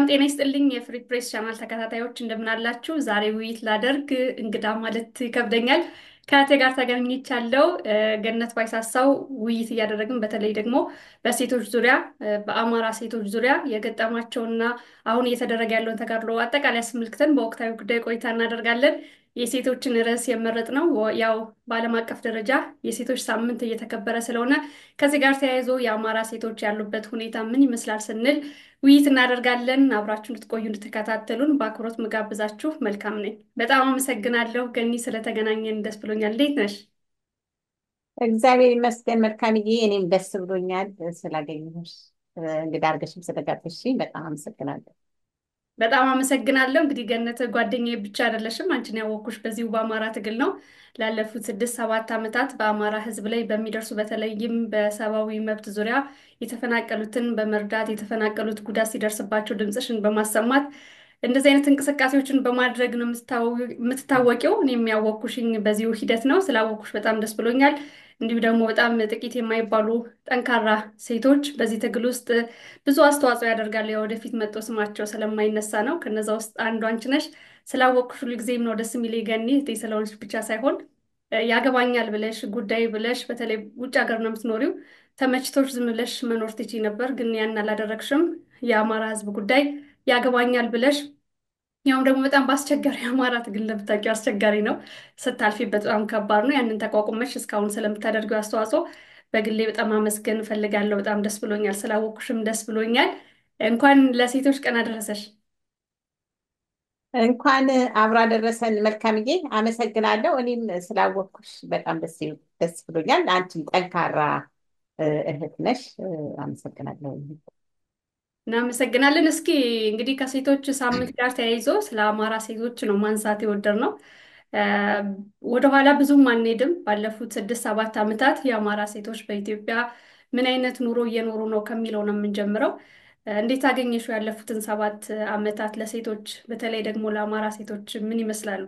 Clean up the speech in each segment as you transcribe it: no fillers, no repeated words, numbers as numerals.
ጤና ይስጥልኝ የፍሪ ፕሬስ ቻናል ተከታታዮች እንደምን አላችሁ? ዛሬ ውይይት ላደርግ እንግዳ ማለት ይከብደኛል። ከእቴ ጋር ተገኝቻለሁ። ገነት ባይሳሳው ውይይት እያደረግን በተለይ ደግሞ በሴቶች ዙሪያ በአማራ ሴቶች ዙሪያ የገጠማቸውና አሁን እየተደረገ ያለውን ተጋድሎ አጠቃላይ አስመልክተን በወቅታዊ ጉዳይ ቆይታ እናደርጋለን። የሴቶችን ርዕስ የመረጥነው ያው በዓለም አቀፍ ደረጃ የሴቶች ሳምንት እየተከበረ ስለሆነ ከዚህ ጋር ተያይዞ የአማራ ሴቶች ያሉበት ሁኔታ ምን ይመስላል ስንል ውይይት እናደርጋለን። አብራችሁ እንድትቆዩ እንድትከታተሉን በአክብሮት ምጋብዛችሁ መልካም ነኝ። በጣም አመሰግናለሁ ገኒ፣ ስለተገናኘን ደስ ብሎኛል። እንዴት ነሽ? እግዚአብሔር ይመስገን መልካምዬ፣ እኔም ደስ ብሎኛል ስላገኘሁሽ። እንግዲህ አድርገሽም ስለጋበዝሽኝ በጣም አመሰግናለሁ። በጣም አመሰግናለሁ። እንግዲህ ገነት ጓደኛዬ ብቻ አይደለሽም። አንቺን ያወቅኩሽ በዚሁ በአማራ ትግል ነው። ላለፉት 6-7 ዓመታት በአማራ ሕዝብ ላይ በሚደርሱ በተለይም በሰብአዊ መብት ዙሪያ የተፈናቀሉትን በመርዳት የተፈናቀሉት ጉዳት ሲደርስባቸው ድምፅሽን በማሰማት እንደዚህ አይነት እንቅስቃሴዎችን በማድረግ ነው የምትታወቂው። እኔ የሚያወቅኩሽኝ በዚሁ ሂደት ነው። ስላወቅኩሽ በጣም ደስ ብሎኛል። እንዲሁ ደግሞ በጣም ጥቂት የማይባሉ ጠንካራ ሴቶች በዚህ ትግል ውስጥ ብዙ አስተዋጽኦ ያደርጋሉ። የወደፊት መጥቶ ስማቸው ስለማይነሳ ነው። ከነዛ ውስጥ አንዱ አንቺ ነሽ። ስላወቅኩሽ ሁልጊዜም ነው ደስ የሚለኝ ገኒ። እህቴ ስለሆንሽ ብቻ ሳይሆን ያገባኛል ብለሽ ጉዳይ ብለሽ በተለይ ውጭ ሀገር ነው የምትኖሪው፣ ተመችቶሽ ዝም ብለሽ መኖር ትችይ ነበር፣ ግን ያን አላደረግሽም። የአማራ ህዝብ ጉዳይ ያገባኛል ብለሽ ያውም ደግሞ በጣም በአስቸጋሪ የአማራ ትግል እንደምታውቂው አስቸጋሪ ነው። ስታልፊ በጣም ከባድ ነው። ያንን ተቋቁመሽ እስካሁን ስለምታደርገው አስተዋጽኦ በግሌ በጣም አመስገን እፈልጋለሁ። በጣም ደስ ብሎኛል። ስላወቅኩሽም ደስ ብሎኛል። እንኳን ለሴቶች ቀን አደረሰሽ። እንኳን አብራ ደረሰን መልካምዬ፣ አመሰግናለሁ። እኔም ስላወቅኩሽ በጣም ደስ ብሎኛል። አንቺም ጠንካራ እህት ነሽ። አመሰግናለሁ። እናመሰግናለን። እስኪ እንግዲህ ከሴቶች ሳምንት ጋር ተያይዞ ስለ አማራ ሴቶች ነው ማንሳት የወደድነው። ወደኋላ ብዙም አንሄድም። ባለፉት 6-7 ዓመታት የአማራ ሴቶች በኢትዮጵያ ምን አይነት ኑሮ እየኖሩ ነው ከሚለው ነው የምንጀምረው። እንዴት አገኘሽው ያለፉትን 7 ዓመታት ለሴቶች በተለይ ደግሞ ለአማራ ሴቶች ምን ይመስላሉ?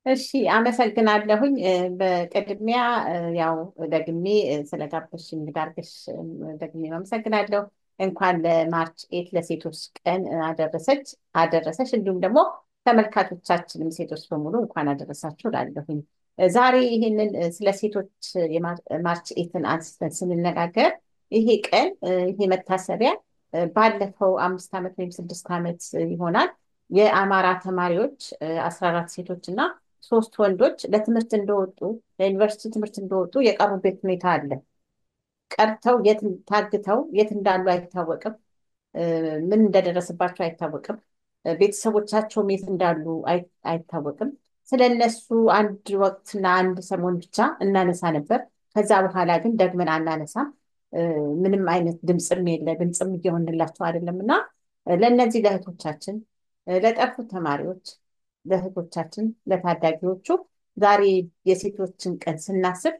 እሺ፣ አመሰግናለሁኝ። በቅድሚያ ያው ደግሜ ስለጋበዝሽኝ ጋርገሽ ደግሜ አመሰግናለሁ። እንኳን ለማርች 8 ለሴቶች ቀን አደረሰሽ። እንዲሁም ደግሞ ተመልካቾቻችንም ሴቶች በሙሉ እንኳን አደረሳችሁ እላለሁኝ። ዛሬ ይህንን ስለ ሴቶች ማርች 8ን አንስተን ስንነጋገር ይሄ ቀን ይሄ መታሰቢያ ባለፈው 5 ዓመት ወይም 6 ዓመት ይሆናል የአማራ ተማሪዎች 14 ሴቶች እና 3 ወንዶች ለትምህርት እንደወጡ ለዩኒቨርሲቲ ትምህርት እንደወጡ የቀሩበት ሁኔታ አለ። ቀርተው ታግተው የት እንዳሉ አይታወቅም። ምን እንደደረሰባቸው አይታወቅም። ቤተሰቦቻቸውም የት እንዳሉ አይታወቅም። ስለነሱ አንድ ወቅትና አንድ ሰሞን ብቻ እናነሳ ነበር። ከዛ በኋላ ግን ደግመን አናነሳም። ምንም አይነት ድምፅም የለ፣ ድምፅም እየሆንላቸው አይደለም እና ለእነዚህ ለእህቶቻችን ለጠፉት ተማሪዎች ለእህቶቻችን ለታዳጊዎቹ ዛሬ የሴቶችን ቀን ስናስብ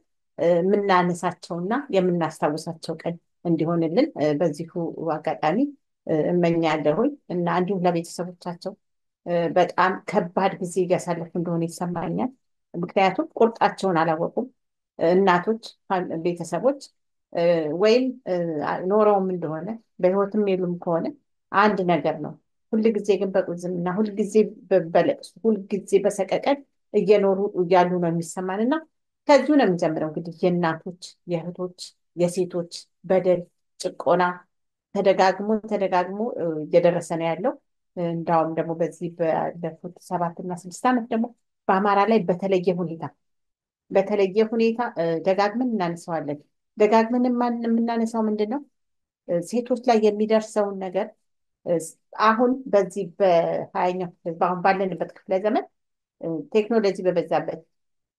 የምናነሳቸውና የምናስታውሳቸው ቀን እንዲሆንልን በዚሁ አጋጣሚ እመኛለሁኝ እና እንዲሁም ለቤተሰቦቻቸው በጣም ከባድ ጊዜ እያሳለፉ እንደሆነ ይሰማኛል። ምክንያቱም ቁርጣቸውን አላወቁም። እናቶች፣ ቤተሰቦች ወይም ኖረውም እንደሆነ በህይወትም የሉም ከሆነ አንድ ነገር ነው። ሁልጊዜ ግን በቁዝምና ሁልጊዜ በለቅሶ ሁልጊዜ በሰቀቀን እየኖሩ እያሉ ነው የሚሰማን እና ከዚሁ ነው የሚጀምረው። እንግዲህ የእናቶች የእህቶች የሴቶች በደል ጭቆና ተደጋግሞ እየደረሰ ነው ያለው። እንዳውም ደግሞ በዚህ ባለፉት 7 እና 6 ዓመት ደግሞ በአማራ ላይ በተለየ ሁኔታ ደጋግመን እናነሳዋለን። ደጋግመን የምናነሳው ምንድን ነው? ሴቶች ላይ የሚደርሰውን ነገር አሁን በዚህ በ20ኛው አሁን ባለንበት ክፍለ ዘመን ቴክኖሎጂ በበዛበት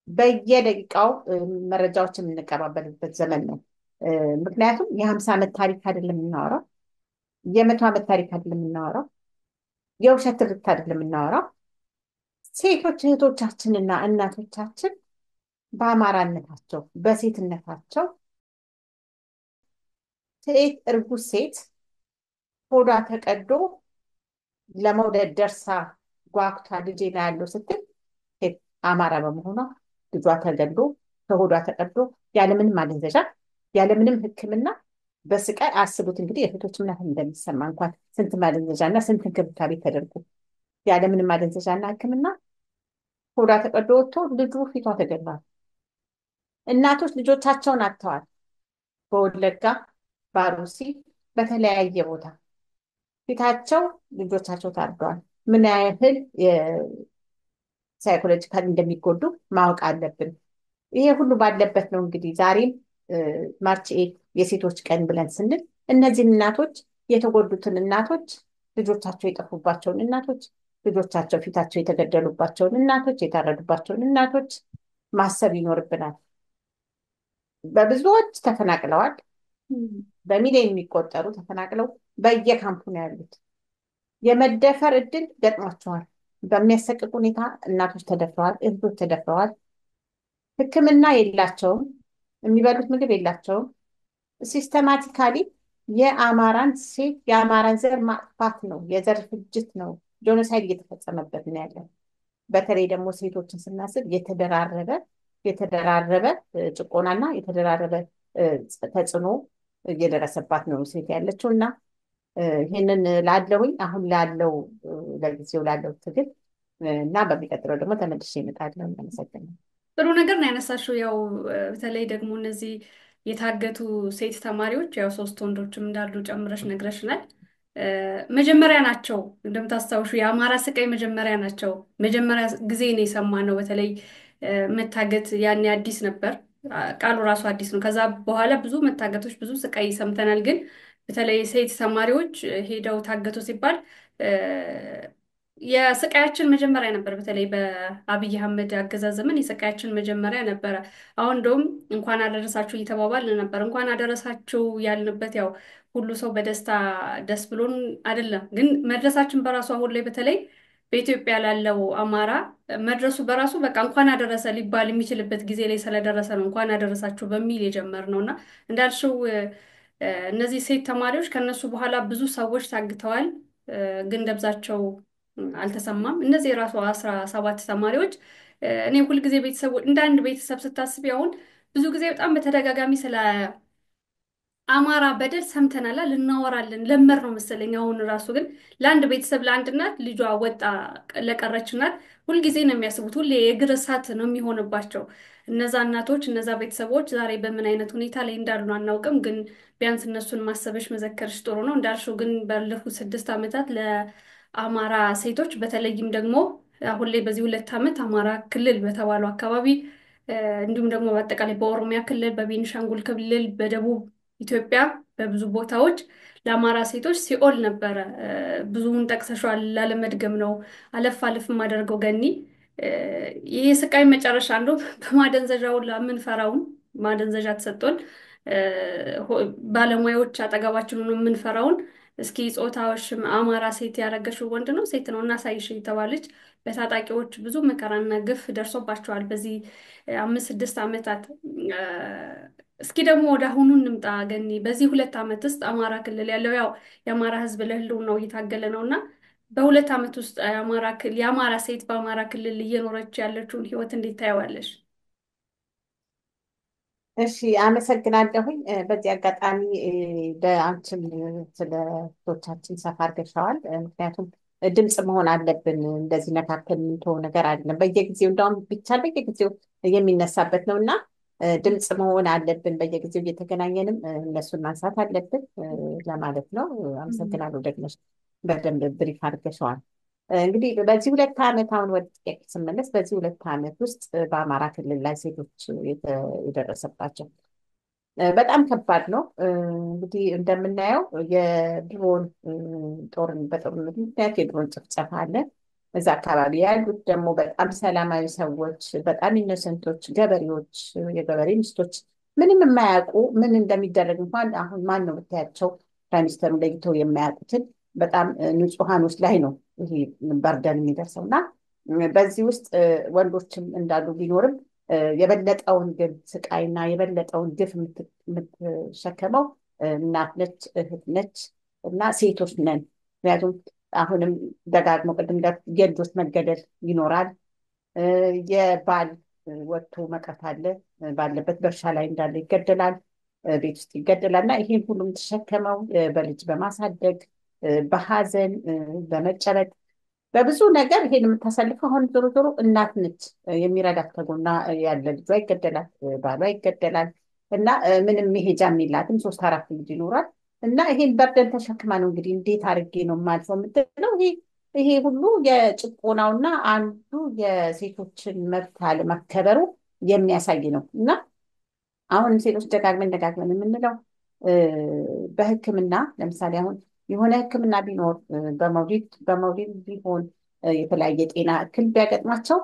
በየደቂቃው መረጃዎች የምንቀባበልበት ዘመን ነው። ምክንያቱም የ50 ዓመት ታሪክ አይደለም የምናወራው፣ የ100 ዓመት ታሪክ አይደለም የምናወራው፣ የውሸት ትርክት አይደለም የምናወራው። ሴቶች እህቶቻችንና እናቶቻችን በአማራነታቸው በሴትነታቸው እርጉዝ ሴት ሆዷ ተቀዶ ለመውለድ ደርሳ ጓጉታ ልጄ ነው ያለው ስትል አማራ በመሆኗ ልጇ ተገዶ ከሆዷ ተቀዶ ያለምንም ማደንዘዣ ያለምንም ሕክምና በስቃይ አስቡት እንግዲህ የእህቶች ምን ያህል እንደሚሰማ እንኳን ስንት ማደንዘዣ እና ስንት እንክብካቤ ተደርጎ ያለምንም ማደንዘዣ እና ሕክምና ሆዷ ተቀዶ ወጥቶ ልጁ ፊቷ ተገድሏል። እናቶች ልጆቻቸውን አጥተዋል። በወለጋ፣ በአሩሲ፣ በተለያየ ቦታ ፊታቸው ልጆቻቸው ታርደዋል። ምን ያህል ሳይኮሎጂካል እንደሚጎዱ ማወቅ አለብን። ይሄ ሁሉ ባለበት ነው እንግዲህ ዛሬም ማርች ኤት የሴቶች ቀን ብለን ስንል እነዚህን እናቶች የተጎዱትን እናቶች ልጆቻቸው የጠፉባቸውን እናቶች ልጆቻቸው ፊታቸው የተገደሉባቸውን እናቶች የታረዱባቸውን እናቶች ማሰብ ይኖርብናል። በብዙዎች ተፈናቅለዋል። በሚሊዮን የሚቆጠሩ ተፈናቅለው በየካምፑ ነው ያሉት። የመደፈር እድል ገጥሟቸዋል። በሚያሰቅቅ ሁኔታ እናቶች ተደፍረዋል፣ እህቶች ተደፍረዋል። ሕክምና የላቸውም፣ የሚበሉት ምግብ የላቸውም። ሲስተማቲካሊ የአማራን ሴት የአማራን ዘር ማጥፋት ነው፣ የዘር ፍጅት ነው፣ ጆኖሳይድ እየተፈጸመበት ነው ያለን። በተለይ ደግሞ ሴቶችን ስናስብ የተደራረበ ጭቆናና የተደራረበ ተጽዕኖ እየደረሰባት ነው ሴት ያለችው እና ይህንን ላለሁኝ አሁን ላለው ለጊዜው ላለው ትግል እና በሚቀጥለው ደግሞ ተመልሼ እመጣለሁ። አመሰግናለሁ። ጥሩ ነገር ነው ያነሳሽው። ያው በተለይ ደግሞ እነዚህ የታገቱ ሴት ተማሪዎች ያው 3 ወንዶችም እንዳሉ ጨምረሽ ነግረሽናል። መጀመሪያ ናቸው እንደምታስታውሹ፣ የአማራ ስቃይ መጀመሪያ ናቸው። መጀመሪያ ጊዜ ነው የሰማነው። በተለይ መታገት ያኔ አዲስ ነበር፣ ቃሉ ራሱ አዲስ ነው። ከዛ በኋላ ብዙ መታገቶች፣ ብዙ ስቃይ ሰምተናል። ግን በተለይ ሴት ተማሪዎች ሄደው ታገቱ ሲባል የስቃያችን መጀመሪያ ነበር። በተለይ በአብይ አህመድ አገዛዝ ዘመን የስቃያችን መጀመሪያ ነበረ። አሁን እንደውም እንኳን አደረሳችሁ እየተባባልን ነበር። እንኳን አደረሳችሁ ያልንበት ያው ሁሉ ሰው በደስታ ደስ ብሎን አይደለም፣ ግን መድረሳችን በራሱ አሁን ላይ በተለይ በኢትዮጵያ ላለው አማራ መድረሱ በራሱ በቃ እንኳን አደረሰ ሊባል የሚችልበት ጊዜ ላይ ስለደረሰ ነው እንኳን አደረሳችሁ በሚል የጀመርነው እና እንዳልሽው እነዚህ ሴት ተማሪዎች ከነሱ በኋላ ብዙ ሰዎች ታግተዋል፣ ግን ደብዛቸው አልተሰማም። እነዚህ የራሱ 17 ተማሪዎች እኔ ሁልጊዜ ቤተሰቦች እንደ አንድ ቤተሰብ ስታስቢ አሁን ብዙ ጊዜ በጣም በተደጋጋሚ ስለ አማራ በደል ሰምተናል፣ ልናወራለን ለመር ነው መሰለኝ። አሁን ራሱ ግን ለአንድ ቤተሰብ ለአንድ እናት ልጇ ወጣ ለቀረች እናት ሁልጊዜ ነው የሚያስቡት። ሁሌ የእግር እሳት ነው የሚሆንባቸው። እነዛ እናቶች እነዛ ቤተሰቦች ዛሬ በምን አይነት ሁኔታ ላይ እንዳሉ አናውቅም። ግን ቢያንስ እነሱን ማሰበሽ መዘከርሽ ጥሩ ነው። እንዳልሽው ግን ባለፉት 6 ዓመታት ለአማራ ሴቶች በተለይም ደግሞ አሁን ላይ በዚህ 2 ዓመት አማራ ክልል በተባለው አካባቢ እንዲሁም ደግሞ በአጠቃላይ በኦሮሚያ ክልል፣ በቤኒሻንጉል ክልል፣ በደቡብ ኢትዮጵያ በብዙ ቦታዎች ለአማራ ሴቶች ሲኦል ነበረ። ብዙውን ጠቅሰሻል፣ ላለመድገም ነው አለፍ አለፍ የማደርገው ገኒ። ይህ ስቃይ መጨረሻ እንደው በማደንዘዣው ለምንፈራውን ማደንዘዣ ተሰጥቶን ባለሙያዎች አጠገባችን ሆኖ የምንፈራውን እስኪ ጾታዎሽም አማራ ሴት ያረገሽው ወንድ ነው ሴት ነው እናሳይሽ የተባለች በታጣቂዎች ብዙ መከራና ግፍ ደርሶባቸዋል በዚህ 5-6 ዓመታት። እስኪ ደግሞ ወደ አሁኑ እንምጣ ገኒ። በዚህ 2 ዓመት ውስጥ አማራ ክልል ያለው ያው የአማራ ሕዝብ ለህልውናው እየታገለ ነው እና በ2 ዓመት ውስጥ የአማራ ሴት በአማራ ክልል እየኖረች ያለችውን ህይወት እንዴት ታየዋለሽ? እሺ አመሰግናለሁኝ። በዚህ አጋጣሚ በአንቺም ስለ እህቶቻችን ሰፋ አድርገሻዋል። ምክንያቱም ድምፅ መሆን አለብን። እንደዚህ መካከል የምንተወው ነገር አይደለም። በየጊዜው እንደውም ቢቻል በየጊዜው የሚነሳበት ነው እና ድምፅ መሆን አለብን። በየጊዜው እየተገናኘንም እነሱን ማንሳት አለብን ለማለት ነው። አመሰግናለሁ። ደግመሽ በደንብ ብሪፍ አድርገሸዋል። እንግዲህ በዚህ 2 ዓመት አሁን ወደ ጥያቄ ስመለስ በዚህ 2 ዓመት ውስጥ በአማራ ክልል ላይ ሴቶች የደረሰባቸው በጣም ከባድ ነው። እንግዲህ እንደምናየው የድሮን በጦርነቱ ምክንያት የድሮን ጭፍጨፋ አለ። እዛ አካባቢ ያሉት ደግሞ በጣም ሰላማዊ ሰዎች፣ በጣም ኢኖሰንቶች፣ ገበሬዎች፣ የገበሬ ሚስቶች ምንም የማያውቁ ምን እንደሚደረግ እንኳን አሁን ማን ነው ብታያቸው ፕራይም ሚኒስተሩ ለይተው የማያውቁትን በጣም ንጹሐኖች ላይ ነው ይሄ በርደን የሚደርሰው እና በዚህ ውስጥ ወንዶችም እንዳሉ ቢኖርም የበለጠውን ግን ስቃይና የበለጠውን ግፍ የምትሸከመው እናት ነች፣ እህት ነች እና ሴቶች ነን። ምክንያቱም አሁንም ደጋግሞ ቅድም የልጆች መገደል ይኖራል። የባል ወጥቶ መቅረት አለ። ባለበት በእርሻ ላይ እንዳለ ይገደላል። ቤት ውስጥ ይገደላል እና ይሄን ሁሉ የምትሸከመው በልጅ በማሳደግ በሀዘን በመጨረቅ በብዙ ነገር ይሄን የምታሳልፈው አሁን ዞሮ ዞሮ እናት ነች። የሚረዳት ከጎኗ ያለ ልጇ ይገደላል፣ ባሏ ይገደላል እና ምንም መሄጃም የላትም። ሶስት አራት ልጅ ይኖራል እና ይሄን በርደን ተሸክማ ነው እንግዲህ እንዴት አድርጌ ነው የማልፈው የምትለው። ይሄ ሁሉ የጭቆናውና አንዱ የሴቶችን መብት አለመከበሩ የሚያሳይ ነው እና አሁን ሴቶች ደጋግመን የምንለው በሕክምና ለምሳሌ አሁን የሆነ ሕክምና ቢኖር በመውሊድ ቢሆን የተለያየ ጤና እክል ቢያገጥማቸው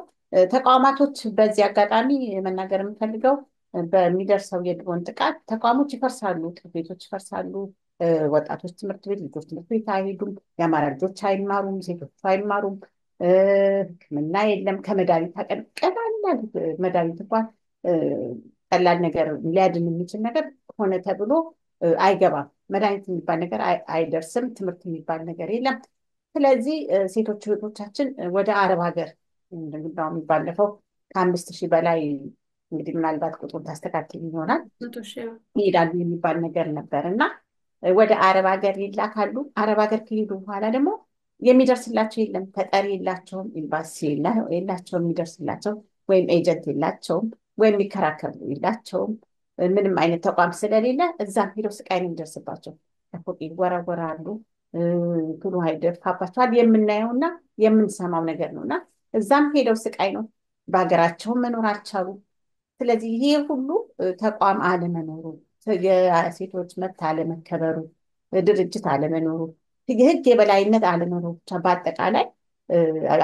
ተቋማቶች በዚህ አጋጣሚ መናገር የምፈልገው በሚደርሰው የድሮን ጥቃት ተቋሞች ይፈርሳሉ፣ ትምህርት ቤቶች ይፈርሳሉ፣ ወጣቶች ትምህርት ቤት፣ ልጆች ትምህርት ቤት አይሄዱም፣ የአማራ ልጆች አይማሩም፣ ሴቶች አይማሩም፣ ሕክምና የለም። ከመድኃኒት ቀላል መድኃኒት እንኳን ቀላል ነገር ሊያድን የሚችል ነገር ሆነ ተብሎ አይገባም። መድኃኒት የሚባል ነገር አይደርስም። ትምህርት የሚባል ነገር የለም። ስለዚህ ሴቶች እህቶቻችን ወደ አረብ ሀገር እንደሚባለው ባለፈው ከ5,000 በላይ እንግዲህ ምናልባት ቁጥሩን ታስተካክል ይሆናል ይሄዳሉ የሚባል ነገር ነበር እና ወደ አረብ ሀገር ይላካሉ። አረብ ሀገር ከሄዱ በኋላ ደግሞ የሚደርስላቸው የለም። ተጠሪ የላቸውም፣ ኤምባሲ የላቸውም የሚደርስላቸው፣ ወይም ኤጀንት የላቸውም፣ ወይም የሚከራከሩ የላቸውም። ምንም አይነት ተቋም ስለሌለ እዛም ሄደው ስቃይ ነው የሚደርስባቸው። ከፎቅ ይወረወራሉ፣ ቱሉ ይደፋባቸዋል። የምናየውና የምንሰማው ነገር ነው እና እዛም ሄደው ስቃይ ነው። በሀገራቸውም መኖር አልቻሉ። ስለዚህ ይሄ ሁሉ ተቋም አለመኖሩ፣ የሴቶች መብት አለመከበሩ፣ ድርጅት አለመኖሩ፣ የህግ የበላይነት አለመኖሩ ብቻ በአጠቃላይ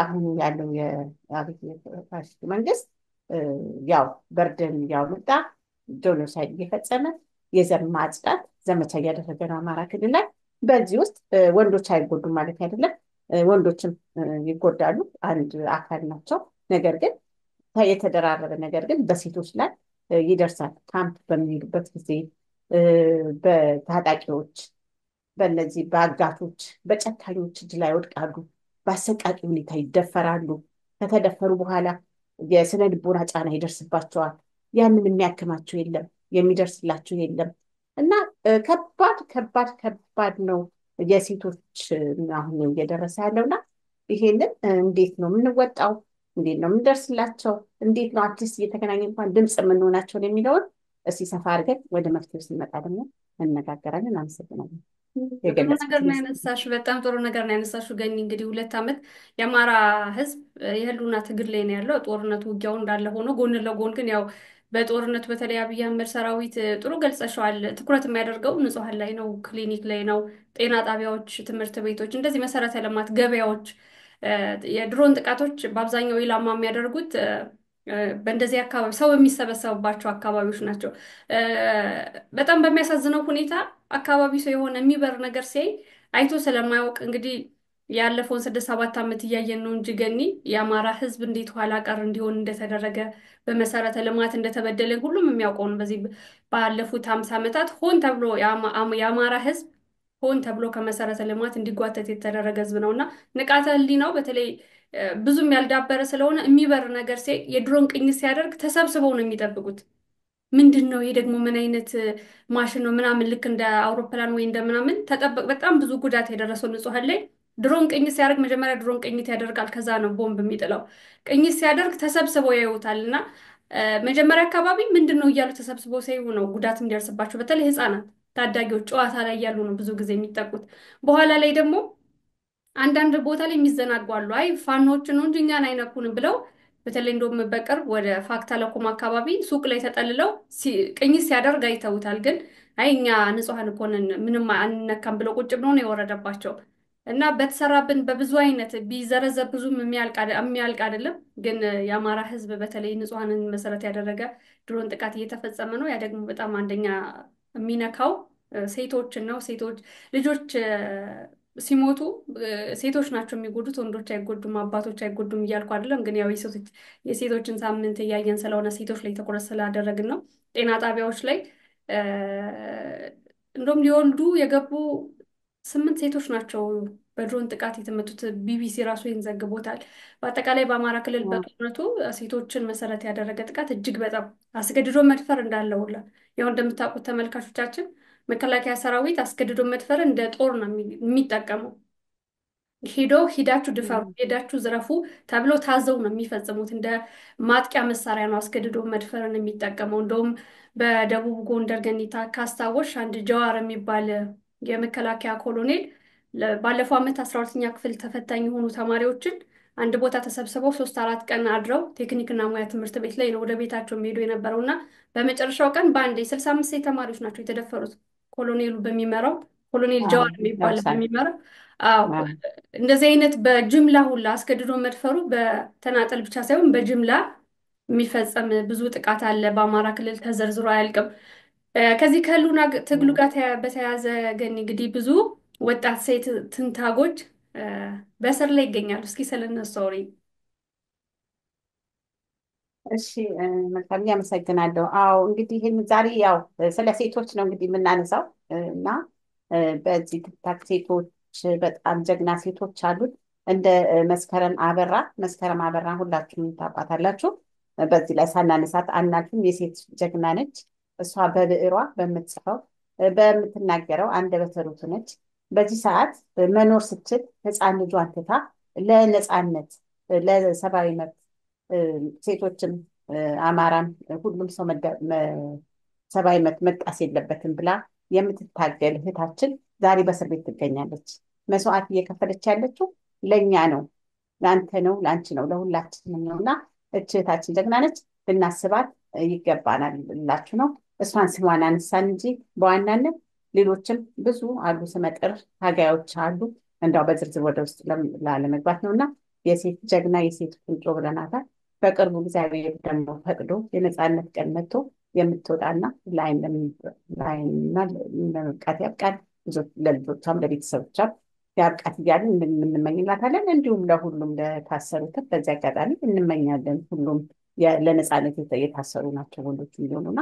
አሁን ያለው የአብይ ፋሽስት መንግስት ያው በርደን እያወጣ ጄኖሳይድ እየፈጸመ የዘር ማጽዳት ዘመቻ እያደረገ ነው አማራ ክልል ላይ። በዚህ ውስጥ ወንዶች አይጎዱም ማለት አይደለም፣ ወንዶችም ይጎዳሉ፣ አንድ አካል ናቸው። ነገር ግን የተደራረበ ነገር ግን በሴቶች ላይ ይደርሳል። ካምፕ በሚሄዱበት ጊዜ በታጣቂዎች፣ በእነዚህ በአጋቶች፣ በጨካኞች እጅ ላይ ወድቃሉ። በአሰቃቂ ሁኔታ ይደፈራሉ። ከተደፈሩ በኋላ የስነ ልቦና ጫና ይደርስባቸዋል። ያንን የሚያክማቸው የለም፣ የሚደርስላቸው የለም እና ከባድ ከባድ ከባድ ነው የሴቶች አሁን እየደረሰ ያለውና ይሄንን እንዴት ነው የምንወጣው? እንዴት ነው የምንደርስላቸው? እንዴት ነው አትሊስት እየተገናኘ እንኳን ድምፅ የምንሆናቸውን የሚለውን እስኪ ሰፋ አድርገን ወደ መፍትሄው ስንመጣ ደግሞ እንነጋገራለን። አመሰግናለን። ጥሩ ነገር ነው ያነሳሽ። በጣም ጥሩ ነገር ነው ያነሳሽ ገኒ። እንግዲህ 2 ዓመት የአማራ ህዝብ የህልውና ትግል ላይ ነው ያለው። ጦርነቱ ውጊያው እንዳለ ሆኖ ጎን ለጎን ግን ያው በጦርነቱ በተለይ አብይ አህመድ ሰራዊት ጥሩ ገልጸሸዋል። ትኩረት የሚያደርገው ንጹሐን ላይ ነው፣ ክሊኒክ ላይ ነው፣ ጤና ጣቢያዎች፣ ትምህርት ቤቶች፣ እንደዚህ መሰረተ ልማት፣ ገበያዎች። የድሮን ጥቃቶች በአብዛኛው ኢላማ የሚያደርጉት በእንደዚህ አካባቢ ሰው የሚሰበሰብባቸው አካባቢዎች ናቸው። በጣም በሚያሳዝነው ሁኔታ አካባቢ ሰው የሆነ የሚበር ነገር ሲያይ አይቶ ስለማያውቅ እንግዲህ ያለፈውን 6-7 ዓመት እያየን ነው እንጂ ገኒ የአማራ ህዝብ እንዴት ኋላ ቀር እንዲሆን እንደተደረገ በመሰረተ ልማት እንደተበደለ ሁሉም የሚያውቀው ነው። በዚህ ባለፉት 50 ዓመታት ሆን ተብሎ የአማራ ህዝብ ሆን ተብሎ ከመሰረተ ልማት እንዲጓተት የተደረገ ህዝብ ነው እና ንቃተ ህሊናው በተለይ ብዙም ያልዳበረ ስለሆነ የሚበር ነገር ሲያይ የድሮን ቅኝት ሲያደርግ ተሰብስበው ነው የሚጠብቁት። ምንድን ነው ይሄ ደግሞ ምን አይነት ማሽን ነው ምናምን፣ ልክ እንደ አውሮፕላን ወይ እንደምናምን ተጠበቅ። በጣም ብዙ ጉዳት የደረሰው ንጹሐን ላይ ድሮን ቅኝት ሲያደርግ መጀመሪያ ድሮን ቅኝት ያደርጋል፣ ከዛ ነው ቦምብ የሚጥለው። ቅኝት ሲያደርግ ተሰብስበው ያዩታል እና መጀመሪያ አካባቢ ምንድን ነው እያሉ ተሰብስበው ሲያዩ ነው ጉዳት የሚደርስባቸው። በተለይ ህፃናት ታዳጊዎች ጨዋታ ላይ እያሉ ነው ብዙ ጊዜ የሚጠቁት። በኋላ ላይ ደግሞ አንዳንድ ቦታ ላይ የሚዘናጉ አሉ። አይ ፋኖችን ነው እንጂ እኛን አይነኩንም ብለው በተለይ እንደውም በቅርብ ወደ ፋክታ ለኮም አካባቢ ሱቅ ላይ ተጠልለው ቅኝት ሲያደርግ አይተውታል። ግን አይ እኛ ንጹሐን እኮ ነን ምንም አንነካም ብለው ቁጭ ብለው ነው የወረደባቸው። እና በተሰራብን በብዙ አይነት ቢዘረዘር ብዙም የሚያልቅ አይደለም። ግን የአማራ ህዝብ በተለይ ንጹሐንን መሰረት ያደረገ ድሮን ጥቃት እየተፈጸመ ነው። ያ ደግሞ በጣም አንደኛ የሚነካው ሴቶችን ነው። ሴቶች ልጆች ሲሞቱ ሴቶች ናቸው የሚጎዱት፣ ወንዶች አይጎዱም፣ አባቶች አይጎዱም እያልኩ አይደለም። ግን ያው የሴቶችን ሳምንት እያየን ስለሆነ ሴቶች ላይ ትኩረት ስላደረግን ነው። ጤና ጣቢያዎች ላይ እንደውም ሊወልዱ የገቡ 8 ሴቶች ናቸው በድሮን ጥቃት የተመቱት። ቢቢሲ ራሱ ይህን ዘግቦታል። በአጠቃላይ በአማራ ክልል በጦርነቱ ሴቶችን መሰረት ያደረገ ጥቃት እጅግ በጣም አስገድዶ መድፈር እንዳለ ሁላ ያው እንደምታውቁት ተመልካቾቻችን መከላከያ ሰራዊት አስገድዶ መድፈር እንደ ጦር ነው የሚጠቀመው። ሂዳችሁ ድፈሩ፣ ሄዳችሁ ዝረፉ ተብሎ ታዘው ነው የሚፈጽሙት። እንደ ማጥቂያ መሳሪያ ነው አስገድዶ መድፈርን የሚጠቀመው። እንደውም በደቡብ ጎንደር ገኒታ ካስታወሽ አንድ ጀዋር የሚባል የመከላከያ ኮሎኔል ባለፈው ዓመት 12ኛ ክፍል ተፈታኝ የሆኑ ተማሪዎችን አንድ ቦታ ተሰብስበው 3-4 ቀን አድረው ቴክኒክና ሙያ ትምህርት ቤት ላይ ነው ወደ ቤታቸው የሚሄዱ የነበረው እና በመጨረሻው ቀን በአንድ 65 ሴት ተማሪዎች ናቸው የተደፈሩት። ኮሎኔሉ በሚመራው ኮሎኔል ጀዋር የሚባል ያውሳል። በሚመራው አዎ እንደዚህ አይነት በጅምላ ሁላ አስገድዶ መድፈሩ በተናጠል ብቻ ሳይሆን በጅምላ የሚፈጸም ብዙ ጥቃት አለ በአማራ ክልል ተዘርዝሮ አያልቅም። ከዚህ ከህልውና ትግሉ ጋር በተያያዘ ግን እንግዲህ ብዙ ወጣት ሴት ትንታጎች በእስር ላይ ይገኛሉ። እስኪ ስለነሱ አውሪ። እሺ መልካም አመሰግናለሁ። አዎ እንግዲህ ይህን ዛሬ ያው ስለ ሴቶች ነው እንግዲህ የምናነሳው እና በዚህ ትክታክ ሴቶች በጣም ጀግና ሴቶች አሉት። እንደ መስከረም አበራ ሁላችሁም ታውቋታላችሁ። በዚህ ላይ ሳናነሳት አናልፍም። የሴት ጀግና ነች። እሷ በብዕሯ በምትጽፈው በምትናገረው አንደበተ ርቱዕ ነች። በዚህ ሰዓት መኖር ስትችል ሕፃን ልጇን ትታ ለነፃነት ለሰብአዊ መብት ሴቶችም አማራም ሁሉም ሰው ሰብአዊ መብት መጣስ የለበትም ብላ የምትታገል እህታችን ዛሬ በእስር ቤት ትገኛለች። መስዋዕት እየከፈለች ያለችው ለእኛ ነው፣ ለአንተ ነው፣ ለአንቺ ነው፣ ለሁላችንም ነው እና እህታችን ጀግና ነች። ልናስባት ይገባናል ላችሁ ነው። እሷን ስሟን አነሳን እንጂ በዋናነት ሌሎችም ብዙ አሉ፣ ስመጥር ታጋዮች አሉ። እንዳው በዝርዝር ወደ ውስጥ ላለመግባት ነው እና የሴት ጀግና የሴት ቁንጮ ብለናታል። በቅርቡ እግዚአብሔር ደግሞ ፈቅዶ የነፃነት ቀን መጥቶ የምትወጣና ለዓይንና ለመብቃት ያብቃል። ለልጆቿም ለቤተሰቦቿም ያብቃት እያልን እንመኝላታለን። እንዲሁም ለሁሉም ለታሰሩትም በዚህ አጋጣሚ እንመኛለን። ሁሉም ለነፃነት የታሰሩ ናቸው ወንዶቹ ሊሆኑና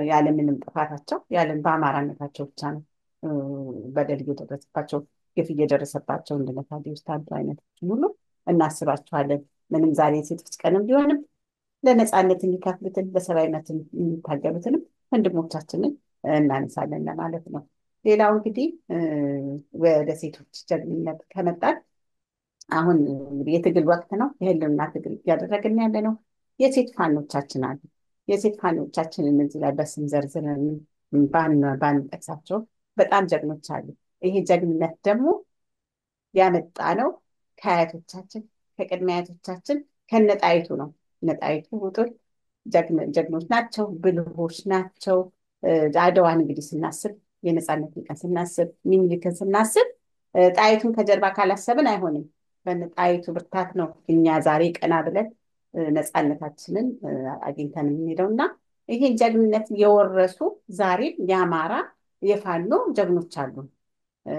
ያለምንም ጥፋታቸው በአማራነታቸው ብቻ ነው በደል እየደረሰባቸው ግፍ እየደረሰባቸው እንደነታዲ ውስጥ አንዱ አይነቶችን ሁሉ እናስባቸዋለን። ምንም ዛሬ የሴቶች ቀንም ቢሆንም ለነፃነት የሚከፍሉትን ለሰብአዊነት የሚታገሉትንም ወንድሞቻችንን እናነሳለን ለማለት ነው። ሌላው እንግዲህ ወደ ሴቶች ጀግንነት ከመጣን አሁን እንግዲህ የትግል ወቅት ነው። የህልውና ትግል እያደረግን ያለ ነው። የሴት ፋኖቻችን አሉ። የሴት ፋኖቻችንን እዚህ ላይ በስም ዘርዝረን ባንጠቅሳቸው በጣም ጀግኖች አሉ። ይሄ ጀግንነት ደግሞ ያመጣ ነው ከአያቶቻችን ከቅድመ አያቶቻችን ከነጣይቱ ነው። ነጣይቱ ውጡል ጀግኖች ናቸው፣ ብልሆች ናቸው። አድዋን እንግዲህ ስናስብ የነፃነትን ቀን ስናስብ ሚኒሊክን ስናስብ ጣይቱን ከጀርባ ካላሰብን አይሆንም። በጣይቱ ብርታት ነው እኛ ዛሬ ቀና ብለን ነፃነታችንን አግኝተን የምንሄደው እና ይሄን ጀግንነት የወረሱ ዛሬም የአማራ የፋኖ ጀግኖች አሉ።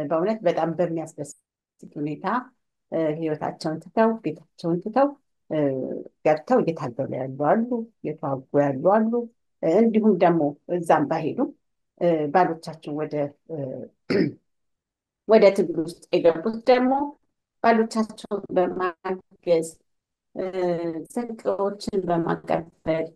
በእውነት በጣም በሚያስደስት ሁኔታ ህይወታቸውን ትተው ቤታቸውን ትተው ገብተው እየታገሉ ያሉ አሉ፣ እየተዋጉ ያሉ አሉ። እንዲሁም ደግሞ እዛም ባሄዱ ባሎቻችን ወደ ትግል ውስጥ የገቡት ደግሞ ባሎቻቸውን በማገዝ ስንቆችን በማቀበል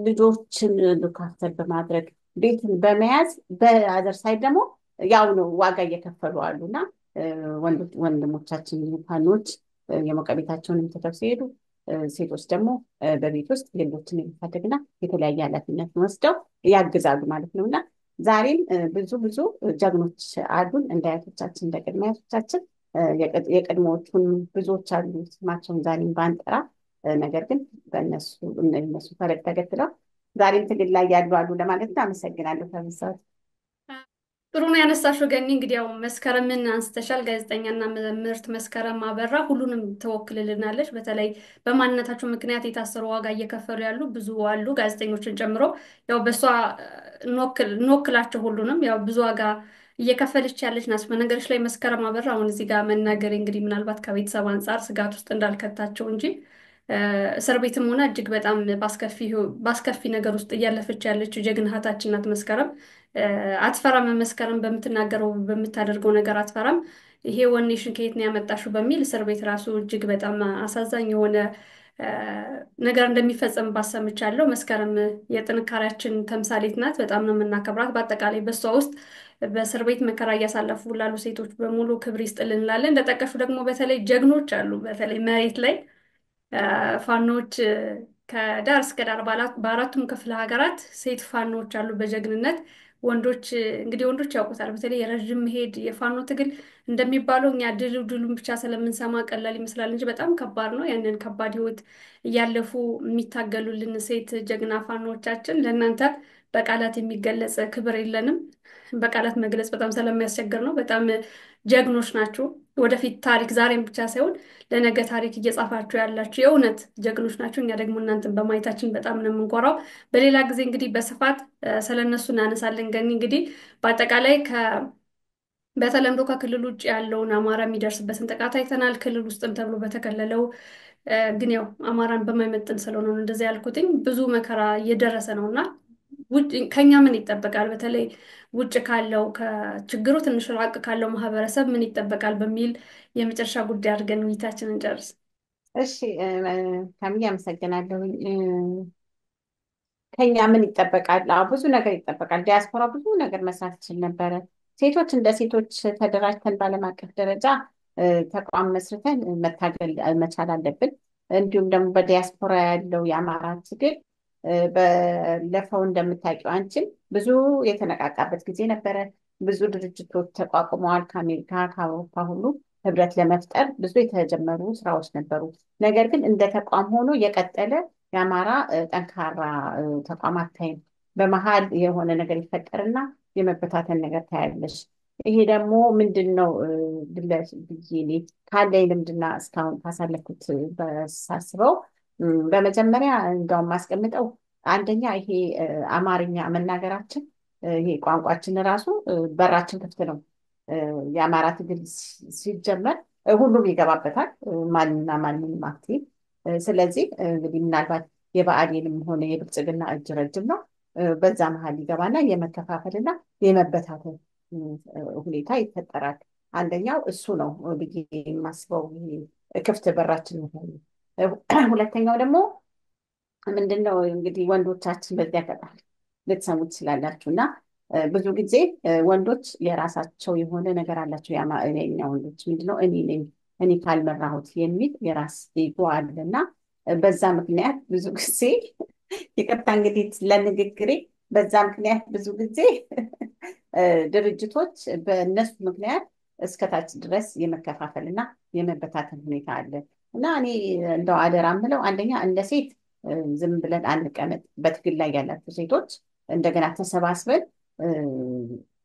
ልጆችን ሉካፍተር በማድረግ ቤትን በመያዝ በአዘር ሳይድ ደግሞ ያው ነው ዋጋ እየከፈሉ አሉና ወንድሞቻችን ፋኖች የሞቀ ቤታቸውን ትተው ሲሄዱ፣ ሴቶች ደግሞ በቤት ውስጥ ሌሎችን የሚታደግና የተለያየ ኃላፊነት ወስደው ያግዛሉ ማለት ነው እና ዛሬም ብዙ ጀግኖች አሉን እንደ አያቶቻችን እንደ ቅድመ አያቶቻችን። የቀድሞዎቹን ብዙዎች አሉ ስማቸውን ዛሬም ባንጠራ፣ ነገር ግን በእነሱ ፈለግ ተከትለው ዛሬም ትግል ላይ ያሉ አሉ ለማለት ነው። አመሰግናለሁ። ተመሳት ጥሩ ነው ያነሳሽው ገኒ። እንግዲህ ያው መስከረምን አንስተሻል። ጋዜጠኛና መምህርት መስከረም አበራ ሁሉንም ትወክልልናለች። በተለይ በማንነታቸው ምክንያት የታሰሩ ዋጋ እየከፈሉ ያሉ ብዙ አሉ፣ ጋዜጠኞችን ጨምሮ። ያው በእሷ እንወክላቸው ሁሉንም። ያው ብዙ ዋጋ እየከፈለች ያለች ናት። በነገሮች ላይ መስከረም አበራ አሁን እዚህ ጋር መናገር እንግዲህ ምናልባት ከቤተሰብ አንጻር ስጋት ውስጥ እንዳልከታቸው እንጂ እስር ቤትም ሆነ እጅግ በጣም ባስከፊ ነገር ውስጥ እያለፈች ያለችው ጀግና እህታችን ናት መስከረም። አትፈራም፣ መመስከርም በምትናገረው በምታደርገው ነገር አትፈራም። ይሄ ወኔሽን ከየት ነው ያመጣሽው በሚል እስር ቤት ራሱ እጅግ በጣም አሳዛኝ የሆነ እ፣ ነገር እንደሚፈጸም ባሰምቻለሁ። መስከረም የጥንካሬያችን ተምሳሌት ናት። በጣም ነው የምናከብራት። በአጠቃላይ በሷ ውስጥ በእስር ቤት መከራ እያሳለፉ ላሉ ሴቶች በሙሉ ክብር ይስጥልን እንላለን። እንደጠቀሹ ደግሞ በተለይ ጀግኖች አሉ። በተለይ መሬት ላይ ፋኖች ከዳር እስከ ዳር በአራቱም ክፍለ ሀገራት ሴት ፋኖች አሉ በጀግንነት። ወንዶች እንግዲህ ወንዶች ያውቁታል። በተለይ የረዥም መሄድ የፋኖ ትግል እንደሚባለው እኛ ድሉን ብቻ ስለምንሰማ ቀላል ይመስላል እንጂ በጣም ከባድ ነው። ያንን ከባድ ህይወት እያለፉ የሚታገሉልን ሴት ጀግና ፋኖቻችን ለእናንተ በቃላት የሚገለጽ ክብር የለንም። በቃላት መግለጽ በጣም ስለሚያስቸግር ነው። በጣም ጀግኖች ናችሁ። ወደፊት ታሪክ ዛሬም ብቻ ሳይሆን ለነገ ታሪክ እየጻፋችሁ ያላችሁ የእውነት ጀግኖች ናችሁ። እኛ ደግሞ እናንተን በማየታችን በጣም ነው የምንኮራው። በሌላ ጊዜ እንግዲህ በስፋት ስለነሱ እናነሳለን። ገኒ እንግዲህ በአጠቃላይ በተለምዶ ከክልል ውጭ ያለውን አማራ የሚደርስበትን ጥቃት አይተናል። ክልል ውስጥም ተብሎ በተከለለው ግን ያው አማራን በማይመጥን ስለሆነ ነው እንደዚያ ያልኩትኝ። ብዙ መከራ እየደረሰ ነው እና ከኛ ምን ይጠበቃል? በተለይ ውጭ ካለው ከችግሩ ትንሽ ራቅ ካለው ማህበረሰብ ምን ይጠበቃል በሚል የመጨረሻ ጉዳይ አድርገን ውይይታችንን እንጨርስ። እሺ ከምዬ አመሰግናለሁኝ። ከኛ ምን ይጠበቃል? አዎ ብዙ ነገር ይጠበቃል። ዲያስፖራ ብዙ ነገር መስራት ይችል ነበረ። ሴቶች እንደ ሴቶች ተደራጅተን በዓለም አቀፍ ደረጃ ተቋም መስርተን መታገል መቻል አለብን። እንዲሁም ደግሞ በዲያስፖራ ያለው የአማራ ትግል ባለፈው እንደምታውቂው አንቺም ብዙ የተነቃቃበት ጊዜ ነበረ። ብዙ ድርጅቶች ተቋቁመዋል። ከአሜሪካ ከአውሮፓ ሁሉ ህብረት ለመፍጠር ብዙ የተጀመሩ ስራዎች ነበሩ። ነገር ግን እንደ ተቋም ሆኖ የቀጠለ የአማራ ጠንካራ ተቋም አታይም። በመሀል የሆነ ነገር ይፈጠርና የመበታተን ነገር ታያለሽ። ይሄ ደግሞ ምንድን ነው ብዬ እኔ ካለኝ ልምድና እስካሁን ካሳለፍኩት ሳስበው በመጀመሪያ እንደውም ማስቀምጠው አንደኛ ይሄ አማርኛ መናገራችን ይሄ ቋንቋችን ራሱ በራችን ክፍት ነው። የአማራ ትግል ሲጀመር ሁሉም ይገባበታል፣ ማንና ማንንም አክቲቭ። ስለዚህ እንግዲህ ምናልባት የብአዴንም ሆነ የብልጽግና እጅ ረጅም ነው። በዛ መሀል ይገባና የመከፋፈልና የመበታተን ሁኔታ ይፈጠራል። አንደኛው እሱ ነው ብዬ የማስበው ይሄ ክፍት በራችን መሆኑ። ሁለተኛው ደግሞ ምንድነው እንግዲህ ወንዶቻችን በዚያ አጋጣሚ ልትሰሙ ትችላላችሁ እና ብዙ ጊዜ ወንዶች የራሳቸው የሆነ ነገር አላቸው። የኛ ወንዶች ምንድነው እኔ ካልመራሁት የሚል የራስ ኢጎ አለና በዛ ምክንያት ብዙ ጊዜ ይቅርታ እንግዲህ ለንግግሬ፣ በዛ ምክንያት ብዙ ጊዜ ድርጅቶች በእነሱ ምክንያት እስከታች ድረስ የመከፋፈልና የመበታተን ሁኔታ አለ እና እኔ እንደው አደራ ምለው አንደኛ እንደ ሴት ዝም ብለን አንቀመጥ። በትግል ላይ ያላቸው ሴቶች እንደገና ተሰባስበን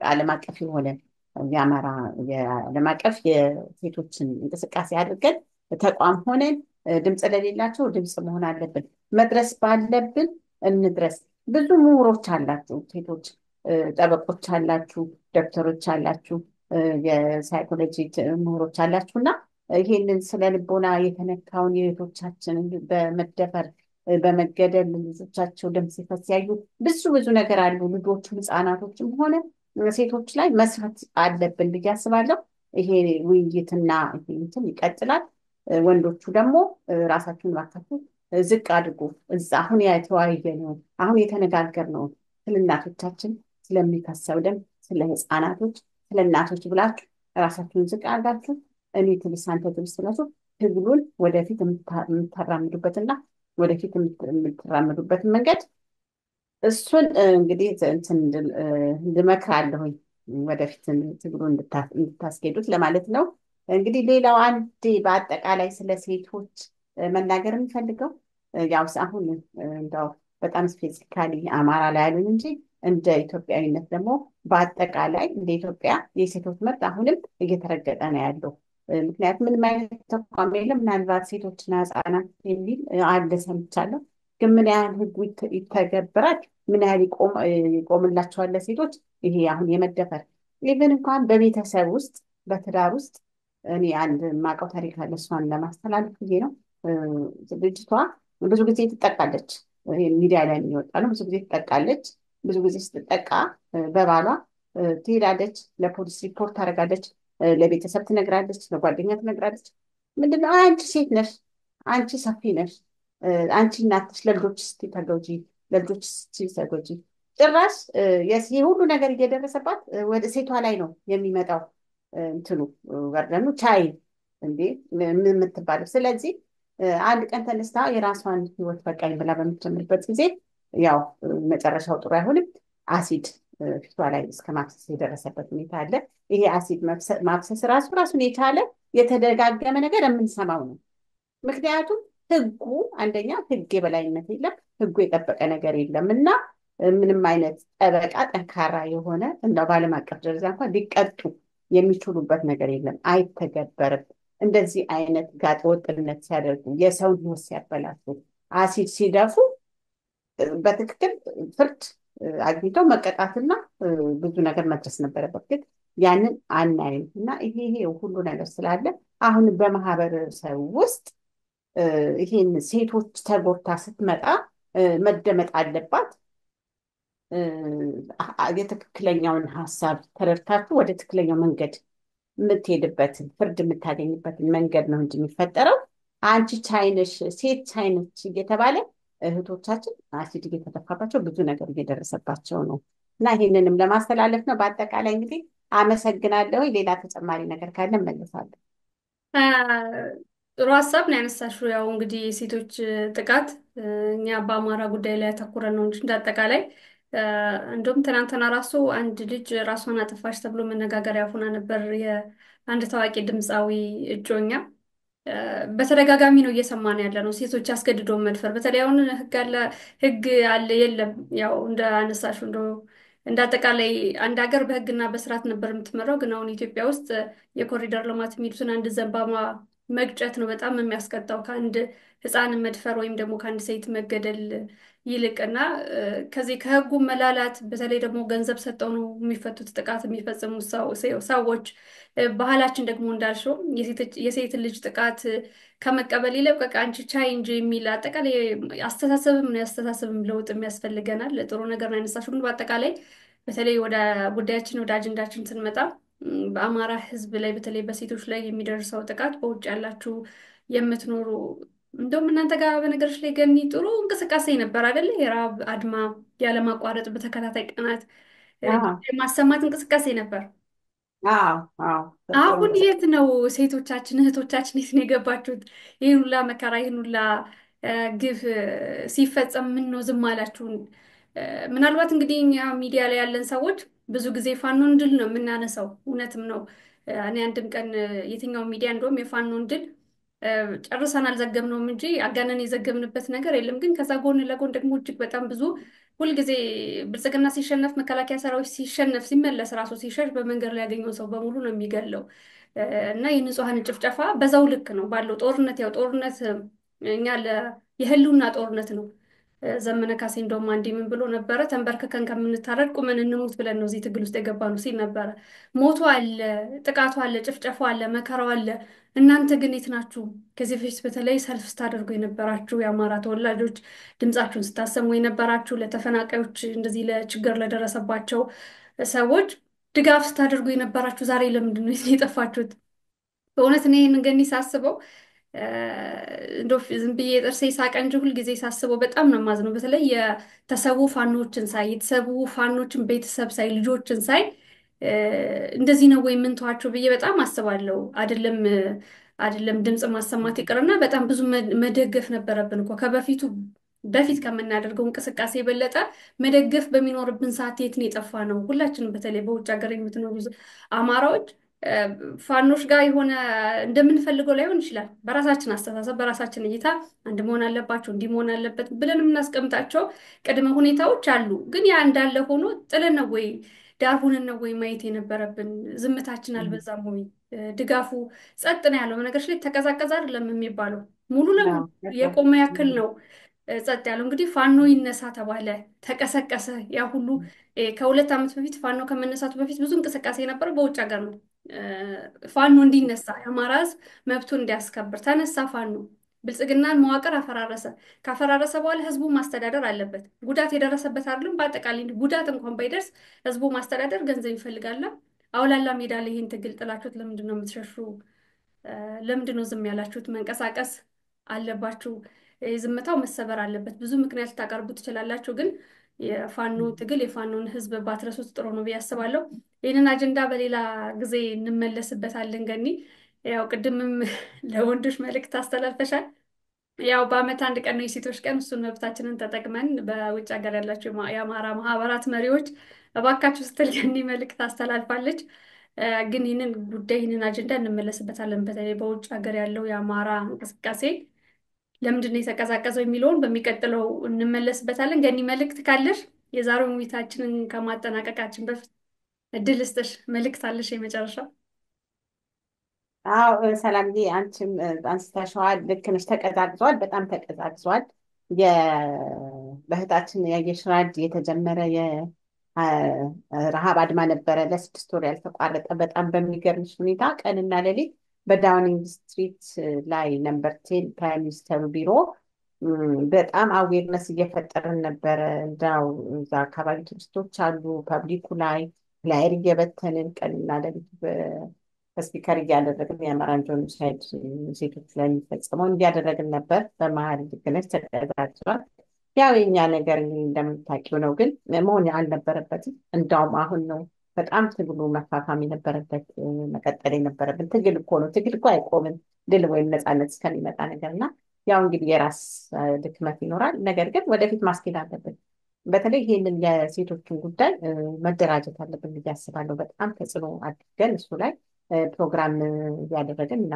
ዓለም አቀፍ የሆነ የዓለም አቀፍ የሴቶችን እንቅስቃሴ አድርገን ተቋም ሆነን ድምፅ ለሌላቸው ድምፅ መሆን አለብን። መድረስ ባለብን እንድረስ። ብዙ ምሁሮች አላችሁ፣ ሴቶች ጠበቆች አላችሁ፣ ዶክተሮች አላችሁ፣ የሳይኮሎጂ ምሁሮች አላችሁ እና ይሄንን ስለ ልቦና የተነካውን የእህቶቻችንን በመደፈር በመገደል ልጆቻቸው ደም ሲፈስ ያዩ ብዙ ነገር አሉ። ልጆቹም ህፃናቶችም ሆነ ሴቶች ላይ መስራት አለብን ብዬ አስባለሁ። ይሄ ውይይትና እንትን ይቀጥላል። ወንዶቹ ደግሞ ራሳችሁን ባካቱ ዝቅ አድርጎ እዛ አሁን የተወያየነውን አሁን የተነጋገርነውን ስለ እናቶቻችን ስለሚፈሰው ደም፣ ስለ ህፃናቶች፣ ስለ እናቶች ብላችሁ ራሳችሁን ዝቅ አድርጋችሁ እኔ ትልስ አንተ ትልስ ብላችሁ ትግሉን ወደፊት የምታራምዱበትና ወደፊት የምትራምዱበትን መንገድ እሱን እንግዲህ እንድመክራለሁኝ ወደፊት ትግሉን እንድታስኬዱት ለማለት ነው። እንግዲህ ሌላው አንድ በአጠቃላይ ስለ ሴቶች መናገር የምፈልገው ያው አሁን እንደው በጣም ስፔሲፊካሊ አማራ ላይ ያሉን እንጂ እንደ ኢትዮጵያዊነት ደግሞ በአጠቃላይ እንደ ኢትዮጵያ የሴቶች መብት አሁንም እየተረገጠ ነው ያለው። ምክንያቱም ምንም አይነት ተቋም የለም። ምናልባት ሴቶችና ህፃናት የሚል አለ ሰምቻለሁ። ግን ምን ያህል ህጉ ይተገበራል? ምን ያህል ይቆምላቸዋል ለሴቶች? ይሄ አሁን የመደፈር ኢቨን እንኳን በቤተሰብ ውስጥ በትዳር ውስጥ እኔ አንድ የማውቀው ታሪክ አለ። እሷን ለማስተላለፍ ጊዜ ነው። ልጅቷ ብዙ ጊዜ ትጠቃለች። ሚዲያ ላይ የሚወጣ ነው። ብዙ ጊዜ ትጠቃለች። ብዙ ጊዜ ስትጠቃ በባሏ ትሄዳለች፣ ለፖሊስ ሪፖርት ታደርጋለች፣ ለቤተሰብ ትነግራለች፣ ለጓደኛ ትነግራለች። ምንድነው አንቺ ሴት ነሽ፣ አንቺ ሰፊ ነሽ፣ አንቺ እናት ነሽ፣ ለልጆች ስትይ ተጎጂ፣ ለልጆች ስትይ ተጎጂ። ጭራሽ የዚህ ሁሉ ነገር እየደረሰባት ወደ ሴቷ ላይ ነው የሚመጣው። እንትኑ ወርደኑ ቻይ እንዴ የምትባለው። ስለዚህ አንድ ቀን ተነስታ የራሷን ህይወት በቃኝ ብላ በምትጀምርበት ጊዜ ያው መጨረሻው ጥሩ አይሆንም። አሲድ ፊቷ ላይ እስከ ማፍሰስ የደረሰበት ሁኔታ አለ። ይሄ አሲድ ማፍሰስ ራሱን የቻለ የተደጋገመ ነገር የምንሰማው ነው። ምክንያቱም ህጉ አንደኛ ህግ የበላይነት የለም፣ ህጉ የጠበቀ ነገር የለም እና ምንም አይነት ጠበቃ ጠንካራ የሆነ እንደው በዓለም አቀፍ ደረጃ እንኳን ሊቀጡ የሚችሉበት ነገር የለም፣ አይተገበርም። እንደዚህ አይነት ጋጠ ወጥነት ሲያደርጉ፣ የሰውን ህይወት ሲያበላሹ፣ አሲድ ሲደፉ በትክክል ፍርድ አግኝተው መቀጣትና ብዙ ነገር መድረስ ነበረበት። ግን ያንን አናይም እና ይሄ ሁሉ ነገር ስላለ አሁን በማህበረሰብ ውስጥ ይሄን ሴቶች ተጎድታ ስትመጣ መደመጥ አለባት። የትክክለኛውን ሀሳብ ተረድታችሁ ወደ ትክክለኛው መንገድ የምትሄድበትን ፍርድ የምታገኝበትን መንገድ ነው እንጂ የሚፈጠረው አንቺ ቻይነሽ ሴት ቻይነች እየተባለ እህቶቻችን አሲድ እየተደፋባቸው ብዙ ነገር እየደረሰባቸው ነው እና ይህንንም ለማስተላለፍ ነው። በአጠቃላይ እንግዲህ አመሰግናለሁ። ሌላ ተጨማሪ ነገር ካለ እመለሳለሁ። ጥሩ ሀሳብ ነው ያነሳሽው። ያው እንግዲህ የሴቶች ጥቃት እኛ በአማራ ጉዳይ ላይ ያተኮረን ነው እንጂ እንዳጠቃላይ እንደውም ትናንትና ራሱ አንድ ልጅ ራሷን አጠፋች ተብሎ መነጋገሪያ ሆና ነበር። የአንድ ታዋቂ ድምፃዊ እጮኛ በተደጋጋሚ ነው እየሰማን ያለ ነው። ሴቶች አስገድዶ መድፈር በተለይ አሁን ህግ አለ የለም። ያው እንደ አነሳሽው እንደ አጠቃላይ አንድ ሀገር በህግና በስርዓት ነበር የምትመራው። ግን አሁን ኢትዮጵያ ውስጥ የኮሪደር ልማት የሚሉትን አንድ ዘንባማ መግጨት ነው በጣም የሚያስቀጣው ከአንድ ህፃን መድፈር ወይም ደግሞ ከአንድ ሴት መገደል ይልቅና ከዚህ ከህጉ መላላት በተለይ ደግሞ ገንዘብ ሰጠው ነው የሚፈቱት ጥቃት የሚፈጽሙ ሰዎች። ባህላችን ደግሞ እንዳልሽው የሴት ልጅ ጥቃት ከመቀበል ይልቅ በቃ አንቺ ቻይ እንጂ የሚል አጠቃላይ አስተሳሰብም ነው። ያስተሳሰብም ለውጥ የሚያስፈልገናል። ጥሩ ነገር ነው ያነሳሽው። ግን በአጠቃላይ በተለይ ወደ ጉዳያችን ወደ አጀንዳችን ስንመጣ በአማራ ህዝብ ላይ በተለይ በሴቶች ላይ የሚደርሰው ጥቃት በውጭ ያላችሁ የምትኖሩ እንደውም እናንተ ጋር በነገሮች ላይ ገኒ ጥሩ እንቅስቃሴ ነበር አይደለ? የረሃብ አድማ ያለማቋረጥ በተከታታይ ቀናት የማሰማት እንቅስቃሴ ነበር። አዎ አዎ፣ ጥሩ አሁን እንቅስቃሴ። የት ነው ሴቶቻችን እህቶቻችን የት ነው የገባችሁት? ይህን ሁላ መከራ ይህን ሁላ ግፍ ሲፈጸም ምን ነው ዝም አላችሁን? ምናልባት እንግዲህ እኛ ሚዲያ ላይ ያለን ሰዎች ብዙ ጊዜ ፋኖን ድል ነው የምናነሳው። እውነትም ነው። እኔ አንድም ቀን የትኛው ሚዲያ እንደውም የፋኖን ድል ጨርሰን አልዘገብነውም እንጂ አጋነን የዘገብንበት ነገር የለም። ግን ከዛ ጎን ለጎን ደግሞ እጅግ በጣም ብዙ ሁልጊዜ ብልጽግና ሲሸነፍ፣ መከላከያ ሰራዊት ሲሸነፍ፣ ሲመለስ ራሱ ሲሸሽ በመንገድ ላይ ያገኘውን ሰው በሙሉ ነው የሚገለው እና የንጹሐን ጭፍጨፋ በዛው ልክ ነው ባለው ጦርነት። ያው ጦርነት እኛ የህልውና ጦርነት ነው። ዘመነ ካሴ እንደውም አንዴ ምን ብሎ ነበረ? ተንበርክከን ከምንታረድ ቁመን እንሙት ብለን ነው እዚህ ትግል ውስጥ የገባ ነው ሲል ነበረ። ሞቱ አለ፣ ጥቃቱ አለ፣ ጭፍጨፋው አለ፣ መከራው አለ። እናንተ ግን የት ናችሁ? ከዚህ በፊት በተለይ ሰልፍ ስታደርጉ የነበራችሁ የአማራ ተወላጆች ድምጻችሁን ስታሰሙ የነበራችሁ ለተፈናቃዮች እንደዚህ ለችግር ለደረሰባቸው ሰዎች ድጋፍ ስታደርጉ የነበራችሁ ዛሬ ለምንድን ነው የጠፋችሁት? በእውነት እኔ ይህን ገኒ ሳስበው እንደው ዝም ብዬ ጥርሴ ሳቀ እንጂ ሁልጊዜ ሳስበው በጣም ነው የማዝነው። በተለይ የተሰዉ ፋኖችን ሳይ የተሰዉ ፋኖችን ቤተሰብ ሳይ ልጆችን ሳይ እንደዚህ ነው ወይ የምንተዋቸው ብዬ በጣም አስባለሁ። አይደለም ድምፅ ማሰማት ይቅርና በጣም ብዙ መደገፍ ነበረብን እኮ በፊት ከምናደርገው እንቅስቃሴ የበለጠ መደገፍ በሚኖርብን ሰዓት የት ነው የጠፋ ነው? ሁላችንም በተለይ በውጭ ሀገር የምትኖሩ አማራዎች ፋኖች ጋር የሆነ እንደምንፈልገው ላይሆን ይችላል። በራሳችን አስተሳሰብ በራሳችን እይታ አንድ መሆን አለባቸው እንዲህ መሆን አለበት ብለን የምናስቀምጣቸው ቅድመ ሁኔታዎች አሉ። ግን ያ እንዳለ ሆኖ ጥለን ነው ወይ ዳር ሆነን ነው ወይ ማየት የነበረብን? ዝምታችን አልበዛም ወይ? ድጋፉ ጸጥ ነው ያለው። በነገሮች ላይ ተቀዛቀዘ አይደለም የሚባለው ሙሉ ለሙሉ የቆመ ያክል ነው ጸጥ ያለው። እንግዲህ ፋኖ ይነሳ ተባለ፣ ተቀሰቀሰ። ያ ሁሉ ከሁለት ዓመት በፊት ፋኖ ከመነሳቱ በፊት ብዙ እንቅስቃሴ የነበረው በውጭ ሀገር ነው። ፋኖ እንዲነሳ የአማራ ሕዝብ መብቱን እንዲያስከብር ተነሳ ፋኖ። ብልጽግናን መዋቅር አፈራረሰ። ካፈራረሰ በኋላ ህዝቡ ማስተዳደር አለበት። ጉዳት የደረሰበት አይደለም። በአጠቃላይ ጉዳት እንኳን ባይደርስ ህዝቡ ማስተዳደር ገንዘብ ይፈልጋል። አውላላ ሜዳ ላይ ይህን ትግል ጥላችሁት ለምንድን ነው የምትሸሹ? ለምንድን ነው ዝም ያላችሁት? መንቀሳቀስ አለባችሁ። ዝምታው መሰበር አለበት። ብዙ ምክንያት ልታቀርቡ ትችላላችሁ፣ ግን የፋኖ ትግል የፋኖን ህዝብ ባትረሱት ጥሩ ነው ብዬ አስባለሁ። ይህንን አጀንዳ በሌላ ጊዜ እንመለስበታለን። ገኒ ያው ቅድምም ለወንዶች መልእክት አስተላልፈሻል። ያው በአመት አንድ ቀን ነው የሴቶች ቀን። እሱን መብታችንን ተጠቅመን በውጭ ሀገር ያላቸው የአማራ ማህበራት መሪዎች እባካችሁ ስትል ገኒ መልእክት አስተላልፋለች። ግን ይህንን ጉዳይ ይህንን አጀንዳ እንመለስበታለን። በተለይ በውጭ ሀገር ያለው የአማራ እንቅስቃሴ ለምንድን ነው የተቀዛቀዘው የሚለውን በሚቀጥለው እንመለስበታለን። ገኒ መልእክት ካለሽ የዛሬውን ውይይታችንን ከማጠናቀቃችን በፊት እድል ስጥሽ። መልእክት አለሽ የመጨረሻ? አዎ ሰላምዬ፣ አንቺም አንስተሽዋል። ልክ ነሽ። ተቀዛቅዟል፣ በጣም ተቀዛቅዟል። በእህታችን ያየሽ ራድ የተጀመረ የረሃብ አድማ ነበረ ለ6 ወር ያልተቋረጠ በጣም በሚገርምሽ ሁኔታ ቀንና ሌሊት በዳውኒንግ ስትሪት ላይ ነምበር 10 ፕራይም ሚኒስተሩ ቢሮ በጣም አዌርነስ እየፈጠርን ነበረ። እንዳው እዛ አካባቢ ቱሪስቶች አሉ፣ ፐብሊኩ ላይ ፍላየር እየበተንን ቀንና ሌሊት በስፒከር እያደረግን የአማራን ጆኖሳይድ ሴቶች ላይ የሚፈጸመው እንዲያደረግን ነበር። በመሀል ልግነች ተቀዛቅዟል። ያው የኛ ነገር እንደምታውቂው ነው፣ ግን መሆን አልነበረበትም። እንዳውም አሁን ነው በጣም ትግሉ መፋፋም የነበረበት መቀጠል የነበረብን። ትግል እኮ ነው፣ ትግል እኮ አይቆምም ድል ወይም ነፃነት እስከሚመጣ ነገር እና ያው እንግዲህ የራስ ድክመት ይኖራል። ነገር ግን ወደፊት ማስኬድ አለብን። በተለይ ይህንን የሴቶችን ጉዳይ መደራጀት አለብን ብዬ አስባለሁ። በጣም ተጽዕኖ አድርገን እሱ ላይ ፕሮግራም እያደረግን እና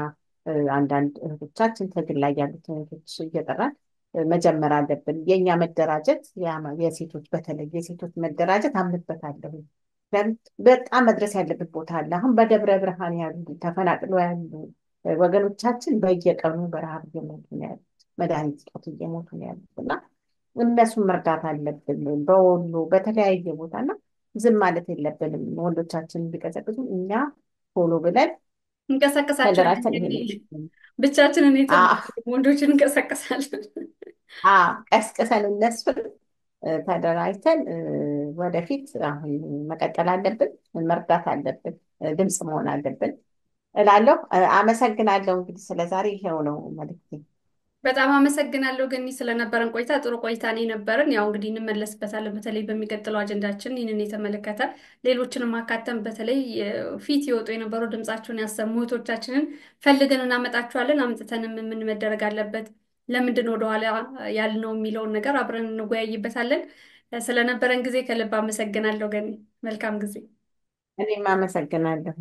አንዳንድ እህቶቻችን ትግል ላይ ያሉት እህቶች እየጠራን መጀመር አለብን። የእኛ መደራጀት የሴቶች በተለይ የሴቶች መደራጀት አምንበታለሁ። በጣም መድረስ ያለበት ቦታ አለ። አሁን በደብረ ብርሃን ያሉ ተፈናቅለው ያሉ ወገኖቻችን በየቀኑ በረሃብ እየሞቱ ነው ያሉት፣ መድኃኒት እጦት እየሞቱ ነው ያሉት እና እነሱን መርዳት አለብን። በወሎ በተለያየ ቦታ እና ዝም ማለት የለብንም። ወንዶቻችን ቢቀዘቅዙ እኛ ቶሎ ብለን እንቀሳቀሳቸዋለን። ተደራጅተን እንግዲህ ይሄን ብቻችንን ወንዶችን እንቀሳቀሳለን። ቀስቅሰን እነሱን ተደራጅተን ወደፊት አሁን መቀጠል አለብን። መርዳት አለብን። ድምፅ መሆን አለብን እላለሁ። አመሰግናለሁ። እንግዲህ ስለዛሬ ይሄው ነው መልዕክቴ። በጣም አመሰግናለሁ ገኒ ስለነበረን ቆይታ። ጥሩ ቆይታ ነው የነበረን። ያው እንግዲህ እንመለስበታለን። በተለይ በሚቀጥለው አጀንዳችን ይህንን የተመለከተ ሌሎችንም አካተን በተለይ ፊት የወጡ የነበሩ ድምጻቸውን ያሰሙ እህቶቻችንን ፈልገን እናመጣቸዋለን። አምጥተንም ምን መደረግ አለበት፣ ለምንድን ወደኋላ ያልነው የሚለውን ነገር አብረን እንወያይበታለን። ስለነበረን ጊዜ ከልብ አመሰግናለሁ ገኒ። መልካም ጊዜ። እኔም አመሰግናለሁ።